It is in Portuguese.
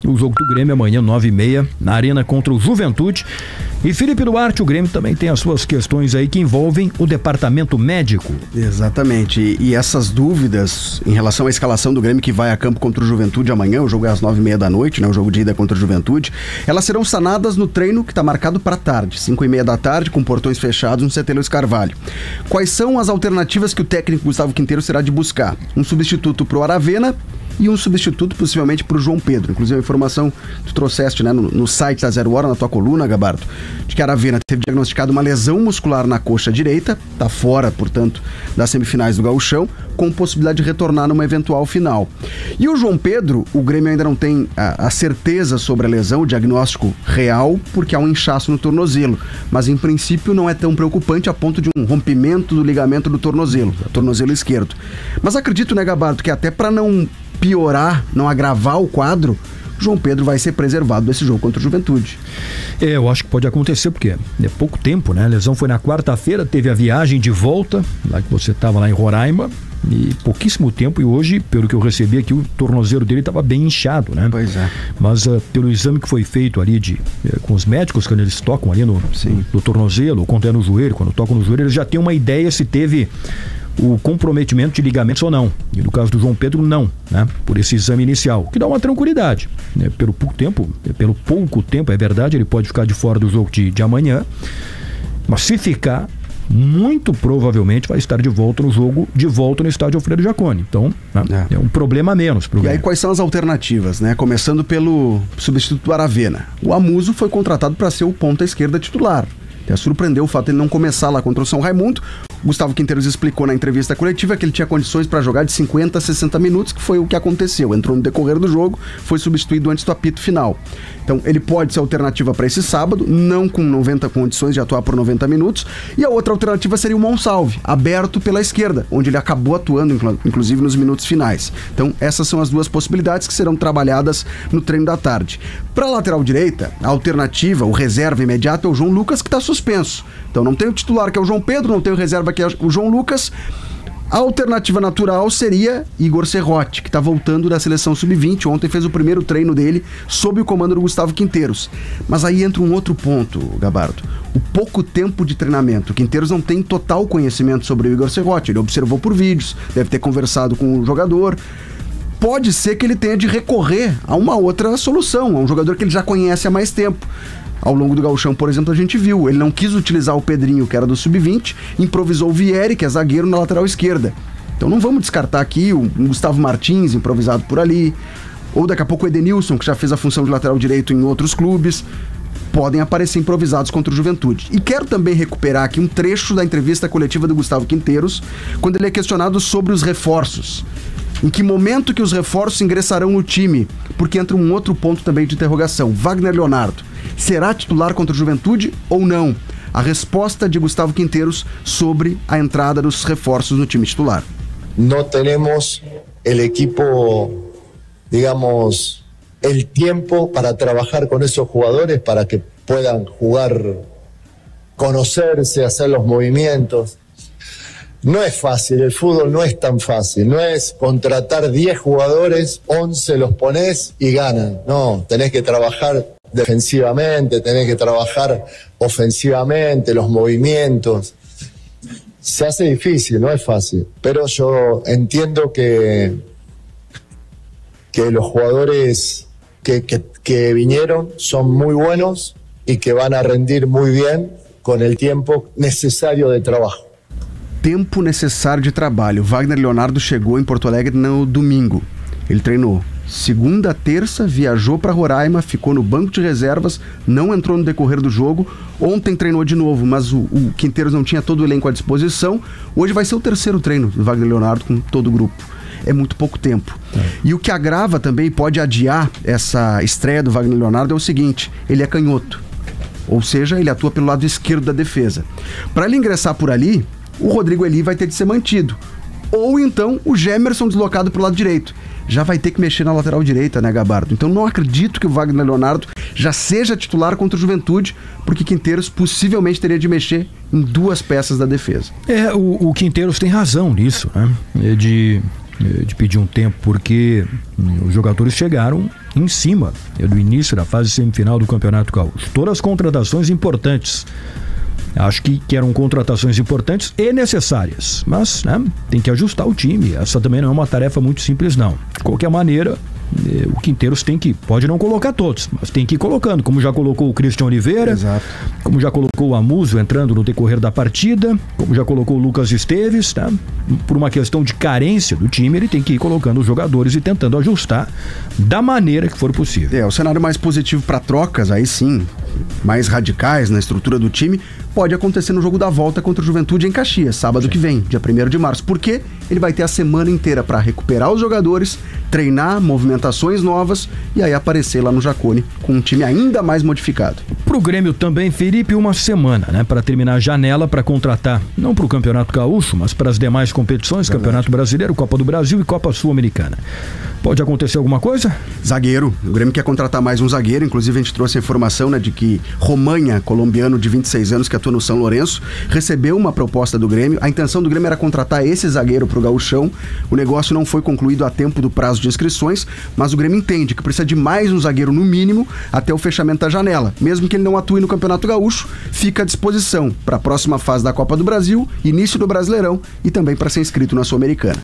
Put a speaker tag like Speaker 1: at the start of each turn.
Speaker 1: o jogo do Grêmio amanhã, 9h30, na Arena contra o Juventude. E Felipe Duarte, o Grêmio também tem as suas questões aí que envolvem o departamento médico.
Speaker 2: Exatamente, e essas dúvidas em relação à escalação do Grêmio que vai a campo contra o Juventude amanhã, o jogo é às 9h30 da noite, né, o jogo de ida contra o Juventude, elas serão sanadas no treino que está marcado para tarde, 5h30 da tarde, com portões fechados no CT Luiz Carvalho. Quais são as alternativas que o técnico Gustavo Quinteiros terá de buscar? Um substituto para o Aravena e um substituto possivelmente para o João Pedro. Inclusive a informação que tu trouxeste, né, no site da Zero Hora, na tua coluna, Gabardo, de que a Aravena teve diagnosticado uma lesão muscular na coxa direita, está fora, portanto, das semifinais do Gauchão, com possibilidade de retornar numa eventual final. E o João Pedro, o Grêmio ainda não tem a certeza sobre a lesão, o diagnóstico real, porque há um inchaço no tornozelo, mas em princípio não é tão preocupante a ponto de um rompimento do ligamento do tornozelo esquerdo. Mas acredito, né, Gabardo, que até para não piorar, não agravar o quadro, João Pedro vai ser preservado desse jogo contra o Juventude.
Speaker 1: Eu acho que pode acontecer, porque é pouco tempo, né? A lesão foi na quarta-feira, teve a viagem de volta, lá que você estava lá em Roraima, e pouquíssimo tempo, e hoje, pelo que eu recebi aqui, o tornozelo dele estava bem inchado, né?
Speaker 2: Pois é.
Speaker 1: Mas pelo exame que foi feito ali com os médicos, quando eles tocam ali no tornozelo, ou quando é no joelho, quando tocam no joelho, eles já têm uma ideia se teve o comprometimento de ligamentos ou não. E no caso do João Pedro, não, né? Por esse exame inicial, que dá uma tranquilidade, né? Pelo pouco tempo, é verdade, ele pode ficar de fora do jogo de amanhã, mas se ficar, muito provavelmente vai estar de volta no jogo, de volta no estádio Alfredo Jaconi. Então, né? É um problema a menos pro Grêmio.
Speaker 2: E aí quais são as alternativas, né? Começando pelo substituto do Aravena. O Amuso foi contratado para ser o ponta esquerda titular. Até surpreendeu o fato de ele não começar lá contra o São Raimundo. Gustavo Quinteiros explicou na entrevista coletiva que ele tinha condições para jogar de 50 a 60 minutos, que foi o que aconteceu. Entrou no decorrer do jogo, foi substituído antes do apito final. Então ele pode ser alternativa para esse sábado, não com 90 condições de atuar por 90 minutos. E a outra alternativa seria o Monsalve, aberto pela esquerda, onde ele acabou atuando, inclusive nos minutos finais. Então essas são as duas possibilidades que serão trabalhadas no treino da tarde. Para a lateral direita, a alternativa, o reserva imediato é o João Lucas, que está suspenso. Então não tem o titular, que é o João Pedro, não tem o reserva, que é o João Lucas. A alternativa natural seria Igor Serrote, que está voltando da seleção sub-20. Ontem fez o primeiro treino dele sob o comando do Gustavo Quinteiros. Mas aí entra um outro ponto, Gabardo. O pouco tempo de treinamento. O Quinteiros não tem total conhecimento sobre o Igor Serrote. Ele observou por vídeos, deve ter conversado com o jogador. Pode ser que ele tenha de recorrer a uma outra solução, a um jogador que ele já conhece há mais tempo. Ao longo do Gauchão, por exemplo, a gente viu, ele não quis utilizar o Pedrinho, que era do sub-20, improvisou o Vieri, que é zagueiro, na lateral esquerda. Então não vamos descartar aqui o Gustavo Martins, improvisado por ali, ou daqui a pouco o Edenilson, que já fez a função de lateral direito em outros clubes, podem aparecer improvisados contra o Juventude. E quero também recuperar aqui um trecho da entrevista coletiva do Gustavo Quinteiros, quando ele é questionado sobre os reforços. Em que momento que os reforços ingressarão no time? Porque entra um outro ponto também de interrogação. Wagner Leonardo, será titular contra o Juventude ou não? A resposta de Gustavo Quinteiros sobre a entrada dos reforços no time titular.
Speaker 3: Não temos o equipo, digamos, o tempo para trabalhar com esses jogadores para que possam jogar, conhecer-se, fazer os movimentos. No es fácil, el fútbol no es tan fácil, no es contratar 10 jugadores, 11 los pones y ganan. No, tenés que trabajar defensivamente, tenés que trabajar ofensivamente, los movimientos. Se hace difícil, no es fácil, pero yo entiendo que los jugadores que vinieron son muy buenos y que van a rendir muy bien con el tiempo necesario de trabajo.
Speaker 2: Tempo necessário de trabalho. Wagner Leonardo chegou em Porto Alegre no domingo. Ele treinou segunda, terça, viajou para Roraima, ficou no banco de reservas, não entrou no decorrer do jogo. Ontem treinou de novo, mas o Quinteiros não tinha todo o elenco à disposição. Hoje vai ser o terceiro treino do Wagner Leonardo com todo o grupo. É muito pouco tempo. E o que agrava também, pode adiar essa estreia do Wagner Leonardo, é o seguinte: ele é canhoto. Ou seja, ele atua pelo lado esquerdo da defesa. Para ele ingressar por ali, o Rodrigo Eli vai ter de ser mantido. Ou então o Gemerson deslocado para o lado direito. Já vai ter que mexer na lateral direita, né, Gabardo? Então não acredito que o Wagner Leonardo já seja titular contra o Juventude, porque Quinteiros possivelmente teria de mexer em duas peças da defesa.
Speaker 1: O Quinteiros tem razão nisso, né? de pedir um tempo, porque os jogadores chegaram em cima do início da fase semifinal do Campeonato Gaúcho. Todas as contratações importantes. Acho que eram contratações importantes e necessárias, mas tem que ajustar o time. Essa também não é uma tarefa muito simples, não. De qualquer maneira, o Quinteiros pode não colocar todos, mas tem que ir colocando, como já colocou o Christian Oliveira,
Speaker 2: exato,
Speaker 1: como já colocou o Amuso entrando no decorrer da partida, como já colocou o Lucas Esteves, tá? Por uma questão de carência do time, ele tem que ir colocando os jogadores e tentando ajustar da maneira que for possível.
Speaker 2: O cenário mais positivo para trocas, aí sim, mais radicais na estrutura do time, pode acontecer no jogo da volta contra o Juventude em Caxias, sábado que vem, dia 1º de março, porque ele vai ter a semana inteira para recuperar os jogadores, treinar, movimentações novas e aí aparecer lá no Jacone com um time ainda mais modificado.
Speaker 1: Pro Grêmio também, Felipe, uma semana, para terminar a janela para contratar, não pro Campeonato Gaúcho, mas para as demais competições, Campeonato Brasileiro, Copa do Brasil e Copa Sul-Americana. Pode acontecer alguma coisa?
Speaker 2: Zagueiro. O Grêmio quer contratar mais um zagueiro, inclusive a gente trouxe a informação, de que Romanha, colombiano de 26 anos que atua no São Lourenço, recebeu uma proposta do Grêmio. A intenção do Grêmio era contratar esse zagueiro pro Gauchão. O negócio não foi concluído a tempo do prazo de inscrições, mas o Grêmio entende que precisa de mais um zagueiro no mínimo até o fechamento da janela. Mesmo que ele não atue no Campeonato Gaúcho, fica à disposição para a próxima fase da Copa do Brasil, início do Brasileirão e também para ser inscrito na Sul-Americana.